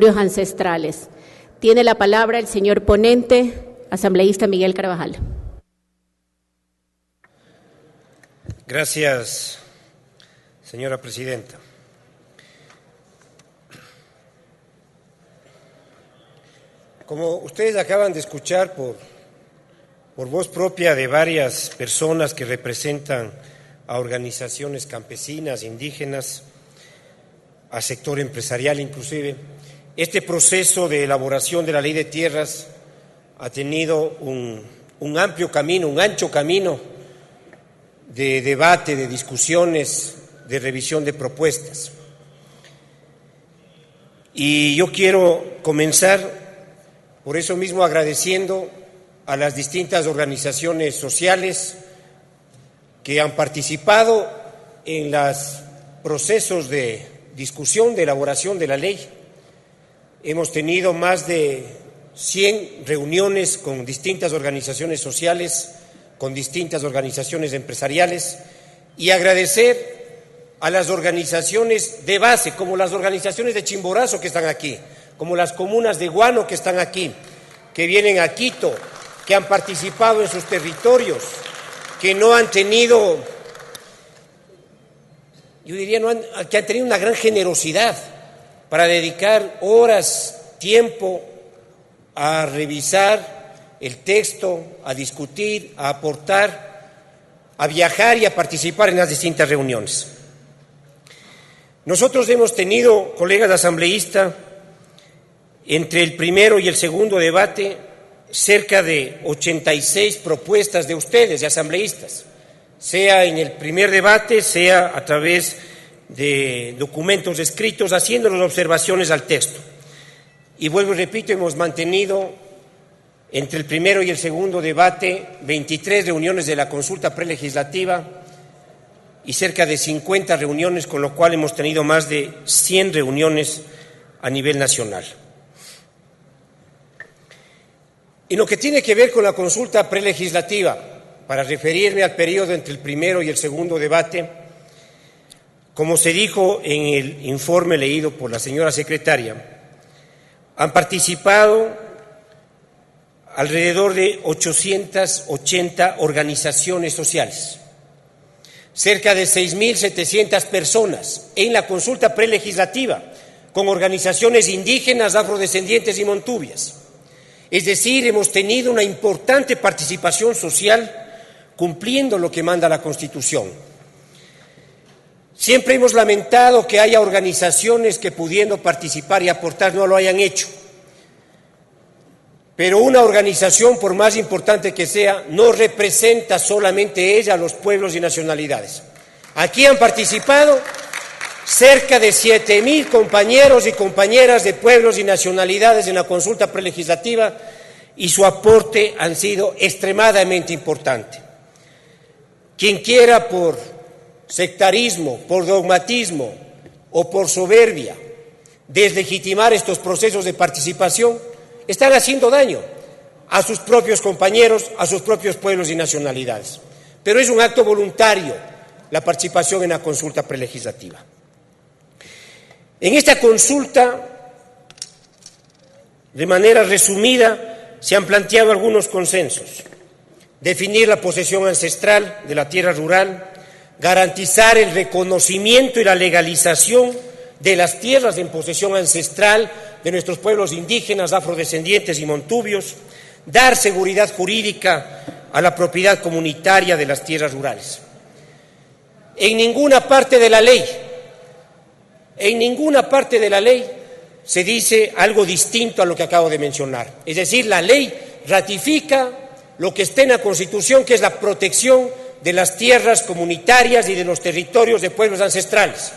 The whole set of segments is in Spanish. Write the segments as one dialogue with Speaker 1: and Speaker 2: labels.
Speaker 1: Ancestrales. Tiene la palabra el señor ponente, asambleísta Miguel Carvajal.
Speaker 2: Gracias, señora presidenta. Como ustedes acaban de escuchar por voz propia de varias personas que representan a organizaciones campesinas, indígenas, a sector empresarial inclusive, este proceso de elaboración de la Ley de Tierras ha tenido un amplio camino, un ancho camino de debate, de discusiones, de revisión de propuestas. Y yo quiero comenzar por eso mismo agradeciendo a las distintas organizaciones sociales que han participado en los procesos de discusión, de elaboración de la ley. Hemos tenido más de 100 reuniones con distintas organizaciones sociales, con distintas organizaciones empresariales, y agradecer a las organizaciones de base, como las organizaciones de Chimborazo que están aquí, como las comunas de Guano que están aquí, que vienen a Quito, que han participado en sus territorios, que no han tenido, yo diría, que han tenido una gran generosidad para dedicar horas, tiempo a revisar el texto, a discutir, a aportar, a viajar y a participar en las distintas reuniones. Nosotros hemos tenido, colegas asambleístas, entre el primero y el segundo debate, cerca de 86 propuestas de ustedes, de asambleístas, sea en el primer debate, sea a través de documentos escritos, haciéndonos observaciones al texto. Y vuelvo y repito, hemos mantenido entre el primero y el segundo debate 23 reuniones de la consulta prelegislativa y cerca de 50 reuniones, con lo cual hemos tenido más de 100 reuniones a nivel nacional. En lo que tiene que ver con la consulta prelegislativa, para referirme al periodo entre el primero y el segundo debate, como se dijo en el informe leído por la señora secretaria, han participado alrededor de 880 organizaciones sociales, cerca de 6.700 personas en la consulta prelegislativa, con organizaciones indígenas, afrodescendientes y montubias. Es decir, hemos tenido una importante participación social cumpliendo lo que manda la Constitución. Siempre hemos lamentado que haya organizaciones que pudiendo participar y aportar no lo hayan hecho. Pero una organización, por más importante que sea, no representa solamente ella a los pueblos y nacionalidades. Aquí han participado cerca de 7.000 compañeros y compañeras de pueblos y nacionalidades en la consulta prelegislativa y su aporte han sido extremadamente importante. Quien quiera por sectarismo, por dogmatismo o por soberbia deslegitimar estos procesos de participación, están haciendo daño a sus propios compañeros, a sus propios pueblos y nacionalidades. Pero es un acto voluntario la participación en la consulta prelegislativa. En esta consulta, de manera resumida, se han planteado algunos consensos: definir la posesión ancestral de la tierra rural, garantizar el reconocimiento y la legalización de las tierras en posesión ancestral de nuestros pueblos indígenas, afrodescendientes y montubios, dar seguridad jurídica a la propiedad comunitaria de las tierras rurales. En ninguna parte de la ley se dice algo distinto a lo que acabo de mencionar. Es decir, la ley ratifica lo que está en la Constitución, que es la protección de las tierras comunitarias y de los territorios de pueblos ancestrales.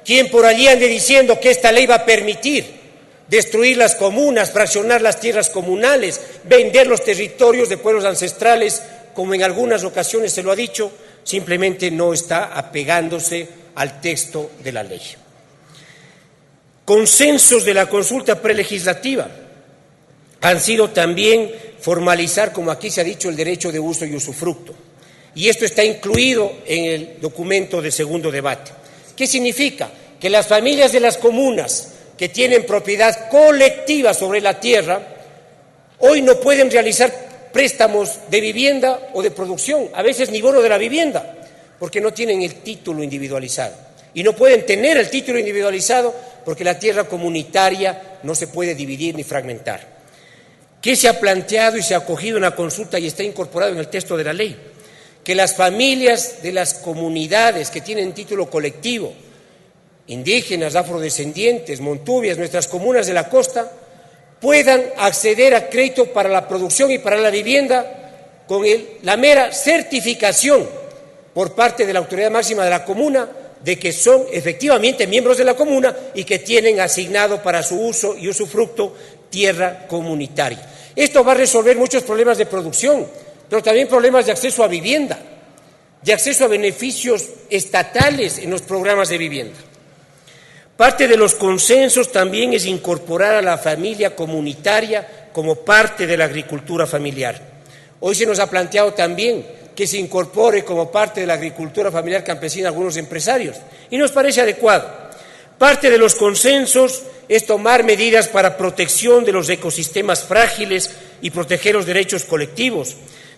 Speaker 2: Quien por allí ande diciendo que esta ley va a permitir destruir las comunas, fraccionar las tierras comunales, vender los territorios de pueblos ancestrales, como en algunas ocasiones se lo ha dicho, simplemente no está apegándose al texto de la ley. Consensos de la consulta prelegislativa han sido también formalizar, como aquí se ha dicho, el derecho de uso y usufructo. Y esto está incluido en el documento de segundo debate. ¿Qué significa? Que las familias de las comunas que tienen propiedad colectiva sobre la tierra, hoy no pueden realizar préstamos de vivienda o de producción, a veces ni bono de la vivienda, porque no tienen el título individualizado. Y no pueden tener el título individualizado porque la tierra comunitaria no se puede dividir ni fragmentar. ¿Qué se ha planteado y se ha acogido en la consulta y está incorporado en el texto de la ley? Que las familias de las comunidades que tienen título colectivo, indígenas, afrodescendientes, montubias, nuestras comunas de la costa, puedan acceder a crédito para la producción y para la vivienda con la mera certificación por parte de la autoridad máxima de la comuna de que son efectivamente miembros de la comuna y que tienen asignado para su uso y usufructo tierra comunitaria. Esto va a resolver muchos problemas de producción, pero también problemas de acceso a vivienda, de acceso a beneficios estatales en los programas de vivienda. Parte de los consensos también es incorporar a la familia comunitaria como parte de la agricultura familiar. Hoy se nos ha planteado también que se incorpore como parte de la agricultura familiar campesina a algunos empresarios, y nos parece adecuado. Parte de los consensos es tomar medidas para protección de los ecosistemas frágiles y proteger los derechos colectivos,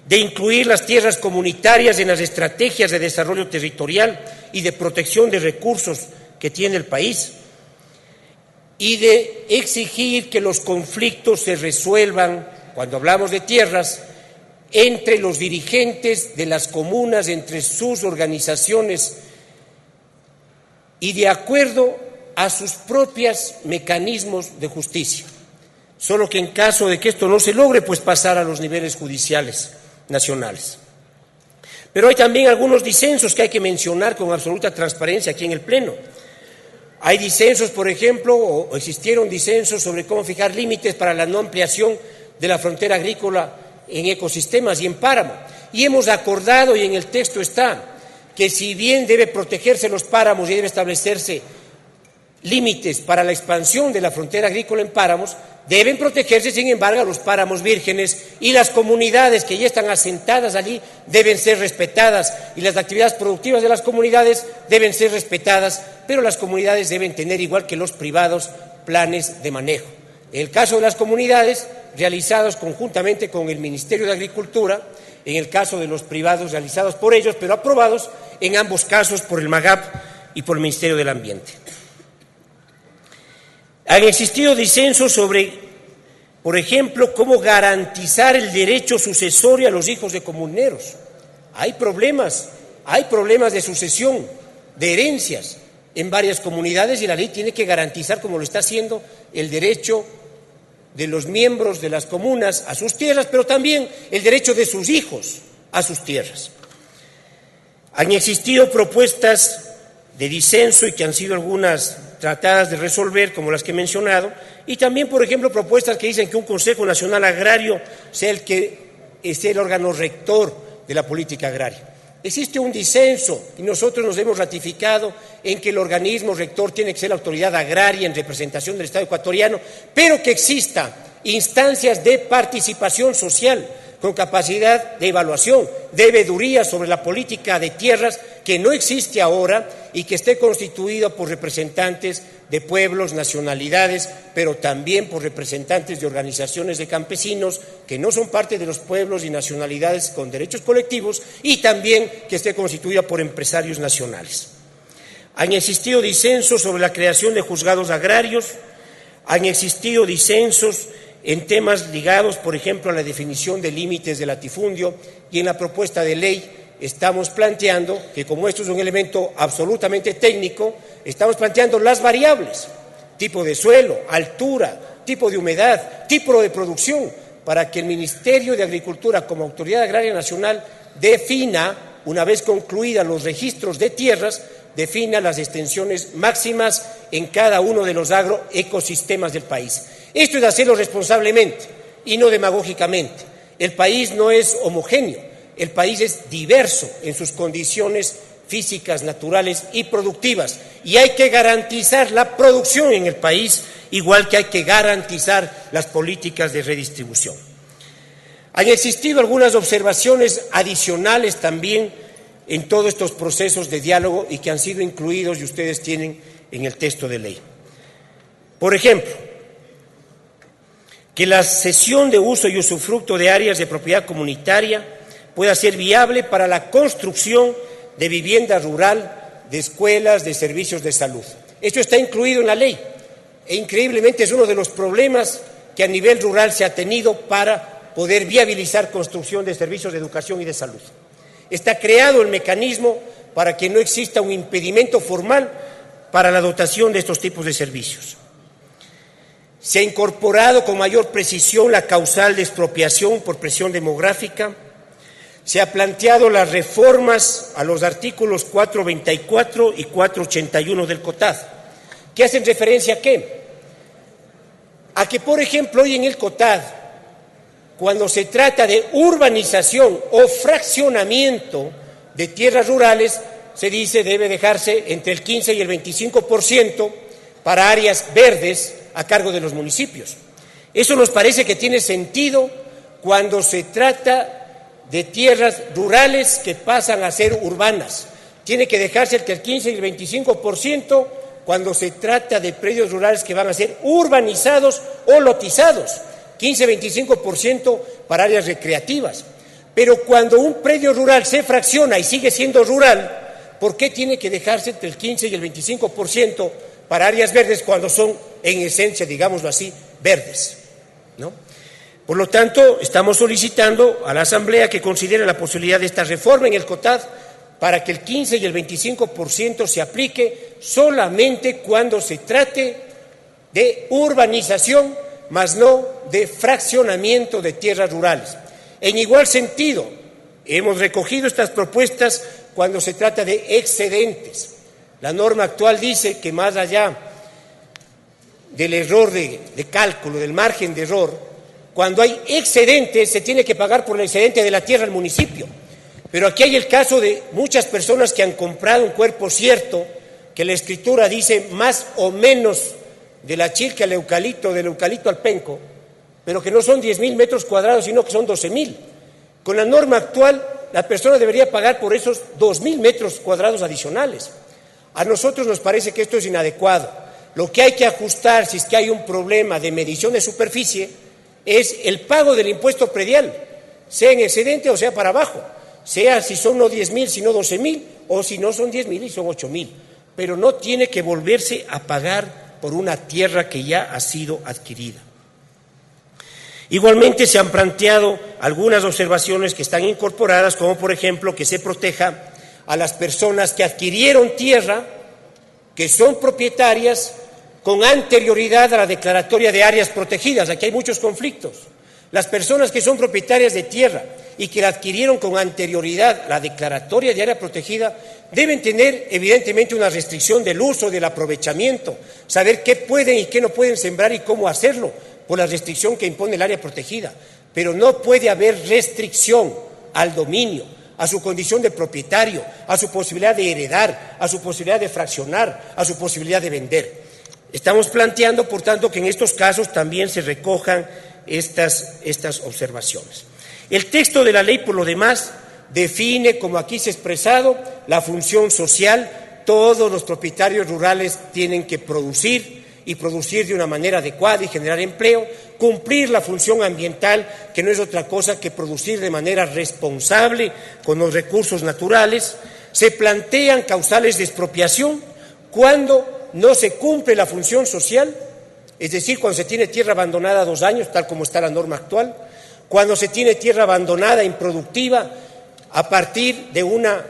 Speaker 2: de incluir las tierras comunitarias en las estrategias de desarrollo territorial y de protección de recursos que tiene el país, y de exigir que los conflictos se resuelvan, cuando hablamos de tierras, entre los dirigentes de las comunas, entre sus organizaciones y de acuerdo a sus propios mecanismos de justicia. Solo que en caso de que esto no se logre, pues pasar a los niveles judiciales nacionales. Pero hay también algunos disensos que hay que mencionar con absoluta transparencia aquí en el Pleno. Hay disensos, por ejemplo, o existieron disensos sobre cómo fijar límites para la no ampliación de la frontera agrícola en ecosistemas y en páramo. Y hemos acordado, y en el texto está, que si bien debe protegerse los páramos y debe establecerse límites para la expansión de la frontera agrícola en páramos, deben protegerse, sin embargo, los páramos vírgenes, y las comunidades que ya están asentadas allí deben ser respetadas, y las actividades productivas de las comunidades deben ser respetadas, pero las comunidades deben tener, igual que los privados, planes de manejo. En el caso de las comunidades, realizados conjuntamente con el Ministerio de Agricultura, en el caso de los privados, realizados por ellos, pero aprobados en ambos casos por el MAGAP y por el Ministerio del Ambiente. Han existido disensos sobre, por ejemplo, cómo garantizar el derecho sucesorio a los hijos de comuneros. Hay problemas de sucesión, de herencias en varias comunidades, y la ley tiene que garantizar, como lo está haciendo, el derecho de los miembros de las comunas a sus tierras, pero también el derecho de sus hijos a sus tierras. Han existido propuestas de disenso y que han sido algunas tratadas de resolver, como las que he mencionado, y también, por ejemplo, propuestas que dicen que un Consejo Nacional Agrario sea el órgano rector de la política agraria. Existe un disenso y nosotros nos hemos ratificado en que el organismo rector tiene que ser la autoridad agraria en representación del Estado ecuatoriano, pero que exista instancias de participación social con capacidad de evaluación, de veeduría sobre la política de tierras que no existe ahora, y que esté constituida por representantes de pueblos, nacionalidades, pero también por representantes de organizaciones de campesinos que no son parte de los pueblos y nacionalidades con derechos colectivos, y también que esté constituida por empresarios nacionales. Han existido disensos sobre la creación de juzgados agrarios, han existido disensos en temas ligados, por ejemplo, a la definición de límites de latifundio, y en la propuesta de ley estamos planteando que, como esto es un elemento absolutamente técnico, estamos planteando las variables, tipo de suelo, altura, tipo de humedad, tipo de producción, para que el Ministerio de Agricultura, como Autoridad Agraria Nacional, defina, una vez concluidos los registros de tierras, defina las extensiones máximas en cada uno de los agroecosistemas del país. Esto es hacerlo responsablemente y no demagógicamente. El país no es homogéneo, el país es diverso en sus condiciones físicas, naturales y productivas, y hay que garantizar la producción en el país, igual que hay que garantizar las políticas de redistribución. Han existido algunas observaciones adicionales también en todos estos procesos de diálogo y que han sido incluidos y ustedes tienen en el texto de ley. Por ejemplo, que la cesión de uso y usufructo de áreas de propiedad comunitaria pueda ser viable para la construcción de vivienda rural, de escuelas, de servicios de salud. Esto está incluido en la ley e increíblemente es uno de los problemas que a nivel rural se ha tenido para poder viabilizar construcción de servicios de educación y de salud. Está creado el mecanismo para que no exista un impedimento formal para la dotación de estos tipos de servicios. Se ha incorporado con mayor precisión la causal de expropiación por presión demográfica. Se ha planteado las reformas a los artículos 424 y 481 del COTAD, que hacen referencia ¿a qué? A que, por ejemplo, hoy en el COTAD, cuando se trata de urbanización o fraccionamiento de tierras rurales, se dice debe dejarse entre el 15 y el 25% para áreas verdes a cargo de los municipios. Eso nos parece que tiene sentido cuando se trata de tierras rurales que pasan a ser urbanas. Tiene que dejarse entre el 15 y el 25% cuando se trata de predios rurales que van a ser urbanizados o lotizados. 15-25% para áreas recreativas. Pero cuando un predio rural se fracciona y sigue siendo rural, ¿por qué tiene que dejarse entre el 15 y el 25% para áreas verdes cuando son, en esencia, digámoslo así, verdes? ¿No? Por lo tanto, estamos solicitando a la Asamblea que considere la posibilidad de esta reforma en el COTAD para que el 15 y el 25% se aplique solamente cuando se trate de urbanización, más no de fraccionamiento de tierras rurales. En igual sentido, hemos recogido estas propuestas cuando se trata de excedentes. La norma actual dice que más allá del error de cálculo, del margen de error, cuando hay excedentes se tiene que pagar por el excedente de la tierra al municipio. Pero aquí hay el caso de muchas personas que han comprado un cuerpo cierto, que la escritura dice más o menos de la chilca al eucalipto, del eucalipto al penco, pero que no son 10.000 metros cuadrados, sino que son 12.000. Con la norma actual, la persona debería pagar por esos 2.000 metros cuadrados adicionales. A nosotros nos parece que esto es inadecuado. Lo que hay que ajustar, si es que hay un problema de medición de superficie, es el pago del impuesto predial, sea en excedente o sea para abajo, sea si son no 10.000, sino 12.000, o si no son 10.000 y son 8.000. Pero no tiene que volverse a pagar por una tierra que ya ha sido adquirida. Igualmente se han planteado algunas observaciones que están incorporadas, como por ejemplo que se proteja a las personas que adquirieron tierra, que son propietarias con anterioridad a la declaratoria de áreas protegidas. Aquí hay muchos conflictos. Las personas que son propietarias de tierra y que la adquirieron con anterioridad a la declaratoria de área protegida deben tener evidentemente una restricción del uso, del aprovechamiento, saber qué pueden y qué no pueden sembrar y cómo hacerlo por la restricción que impone el área protegida. Pero no puede haber restricción al dominio, a su condición de propietario, a su posibilidad de heredar, a su posibilidad de fraccionar, a su posibilidad de vender. Estamos planteando, por tanto, que en estos casos también se recojan estas observaciones. El texto de la ley, por lo demás, define, como aquí se ha expresado, la función social. Todos los propietarios rurales tienen que producir y producir de una manera adecuada y generar empleo, cumplir la función ambiental, que no es otra cosa que producir de manera responsable con los recursos naturales. Se plantean causales de expropiación cuando no se cumple la función social, es decir, cuando se tiene tierra abandonada 2 años, tal como está la norma actual, cuando se tiene tierra abandonada, improductiva, a partir de una,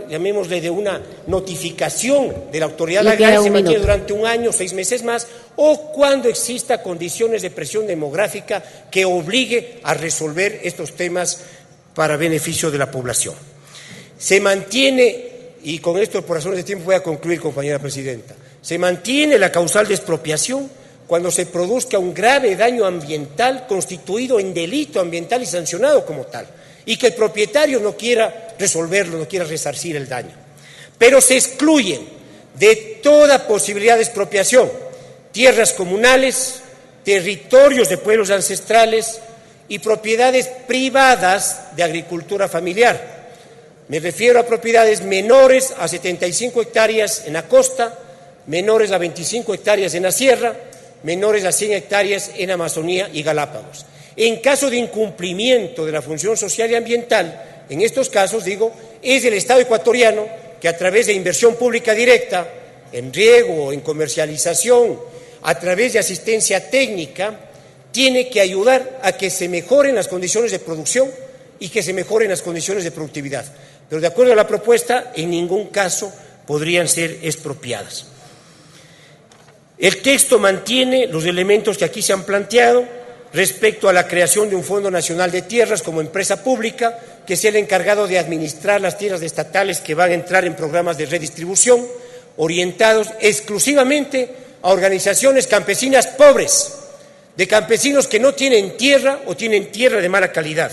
Speaker 2: llamémosle, de una notificación de la autoridad agraria, se mantiene durante 1 año, 6 meses más, o cuando exista condiciones de presión demográfica que obligue a resolver estos temas para beneficio de la población. Se mantiene, y con esto por razones de tiempo voy a concluir, compañera presidenta, se mantiene la causal de expropiación cuando se produzca un grave daño ambiental constituido en delito ambiental y sancionado como tal, y que el propietario no quiera resolverlo, no quiera resarcir el daño. Pero se excluyen de toda posibilidad de expropiación tierras comunales, territorios de pueblos ancestrales y propiedades privadas de agricultura familiar. Me refiero a propiedades menores a 75 hectáreas en la costa, menores a 25 hectáreas en la sierra, menores a 100 hectáreas en Amazonía y Galápagos. En caso de incumplimiento de la función social y ambiental, en estos casos, digo, es el Estado ecuatoriano que a través de inversión pública directa, en riego, en comercialización, a través de asistencia técnica, tiene que ayudar a que se mejoren las condiciones de producción y que se mejoren las condiciones de productividad. Pero de acuerdo a la propuesta, en ningún caso podrían ser expropiadas. El texto mantiene los elementos que aquí se han planteado respecto a la creación de un Fondo Nacional de Tierras como empresa pública, que sea el encargado de administrar las tierras estatales que van a entrar en programas de redistribución, orientados exclusivamente a organizaciones campesinas pobres, de campesinos que no tienen tierra o tienen tierra de mala calidad.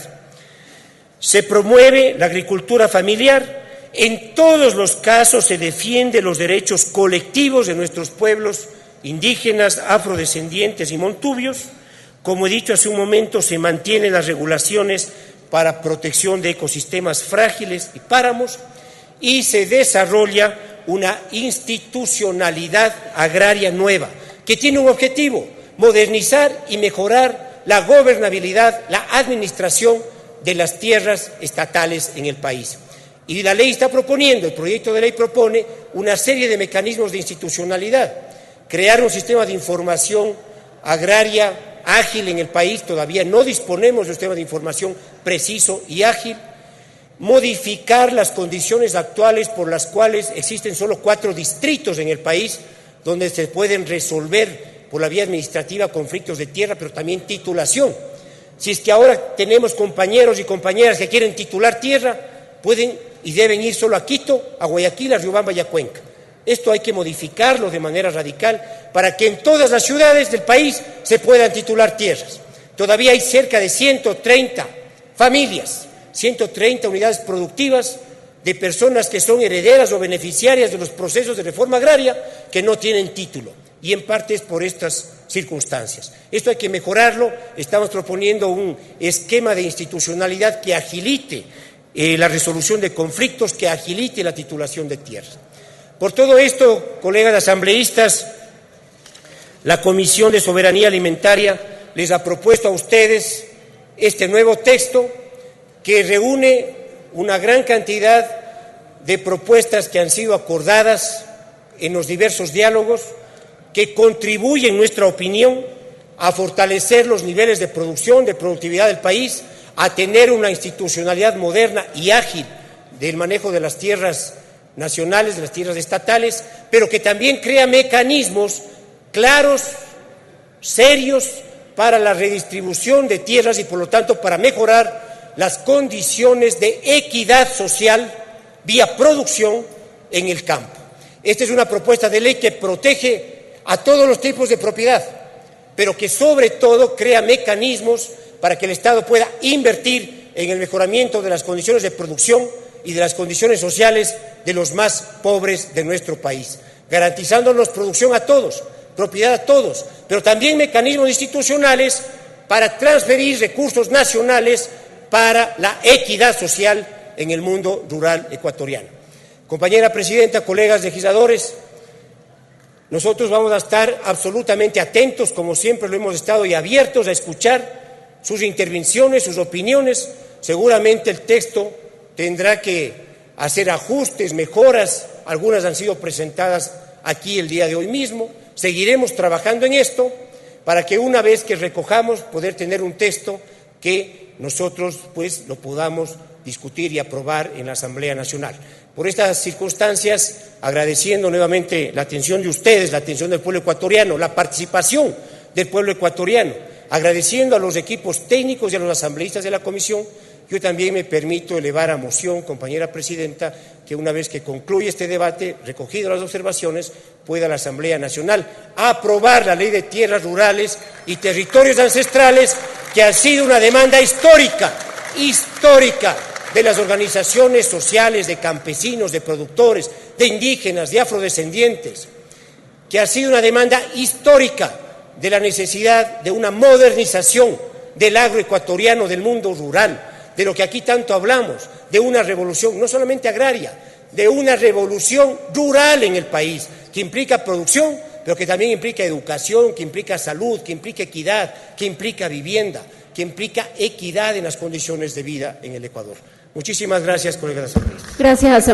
Speaker 2: Se promueve la agricultura familiar. En todos los casos se defienden los derechos colectivos de nuestros pueblos indígenas, afrodescendientes y montubios. Como he dicho hace un momento, se mantienen las regulaciones para protección de ecosistemas frágiles y páramos y se desarrolla una institucionalidad agraria nueva que tiene un objetivo: modernizar y mejorar la gobernabilidad, la administración de las tierras estatales en el país. Y la ley está proponiendo, el proyecto de ley propone una serie de mecanismos de institucionalidad, crear un sistema de información agraria ágil en el país. Todavía no disponemos de un sistema de información preciso y ágil, modificar las condiciones actuales por las cuales existen solo 4 distritos en el país donde se pueden resolver por la vía administrativa conflictos de tierra, pero también titulación. Si es que ahora tenemos compañeros y compañeras que quieren titular tierra, pueden y deben ir solo a Quito, a Guayaquil, a Riobamba y a Cuenca. Esto hay que modificarlo de manera radical para que en todas las ciudades del país se puedan titular tierras. Todavía hay cerca de 130 familias, 130 unidades productivas de personas que son herederas o beneficiarias de los procesos de reforma agraria que no tienen título, y en parte es por estas circunstancias. Esto hay que mejorarlo. Estamos proponiendo un esquema de institucionalidad que agilite la resolución de conflictos, que agilite la titulación de tierras. Por todo esto, colegas asambleístas, la Comisión de Soberanía Alimentaria les ha propuesto a ustedes este nuevo texto que reúne una gran cantidad de propuestas que han sido acordadas en los diversos diálogos, que contribuye, en nuestra opinión, a fortalecer los niveles de producción, de productividad del país, a tener una institucionalidad moderna y ágil del manejo de las tierras nacionales, de las tierras estatales, pero que también crea mecanismos claros, serios, para la redistribución de tierras y, por lo tanto, para mejorar las condiciones de equidad social vía producción en el campo. Esta es una propuesta de ley que protege a todos los tipos de propiedad, pero que sobre todo crea mecanismos para que el Estado pueda invertir en el mejoramiento de las condiciones de producción y de las condiciones sociales de los más pobres de nuestro país, garantizándonos producción a todos, propiedad a todos, pero también mecanismos institucionales para transferir recursos nacionales para la equidad social en el mundo rural ecuatoriano. Compañera presidenta, colegas legisladores, nosotros vamos a estar absolutamente atentos, como siempre lo hemos estado, y abiertos a escuchar sus intervenciones, sus opiniones. Seguramente el texto tendrá que hacer ajustes, mejoras, algunas han sido presentadas aquí el día de hoy mismo. Seguiremos trabajando en esto para que una vez que recojamos poder tener un texto que nosotros pues lo podamos discutir y aprobar en la Asamblea Nacional. Por estas circunstancias, agradeciendo nuevamente la atención de ustedes, la atención del pueblo ecuatoriano, la participación del pueblo ecuatoriano, agradeciendo a los equipos técnicos y a los asambleístas de la Comisión, yo también me permito elevar a moción, compañera presidenta, que una vez que concluya este debate, recogido las observaciones, pueda la Asamblea Nacional aprobar la Ley de Tierras Rurales y Territorios Ancestrales, que ha sido una demanda histórica de las organizaciones sociales, de campesinos, de productores, de indígenas, de afrodescendientes, que ha sido una demanda histórica de la necesidad de una modernización del agroecuatoriano, del mundo rural, de lo que aquí tanto hablamos, de una revolución no solamente agraria, de una revolución rural en el país, que implica producción, pero que también implica educación, que implica salud, que implica equidad, que implica vivienda, que implica equidad en las condiciones de vida en el Ecuador. Muchísimas gracias, colegas asambleístas.
Speaker 1: Gracias,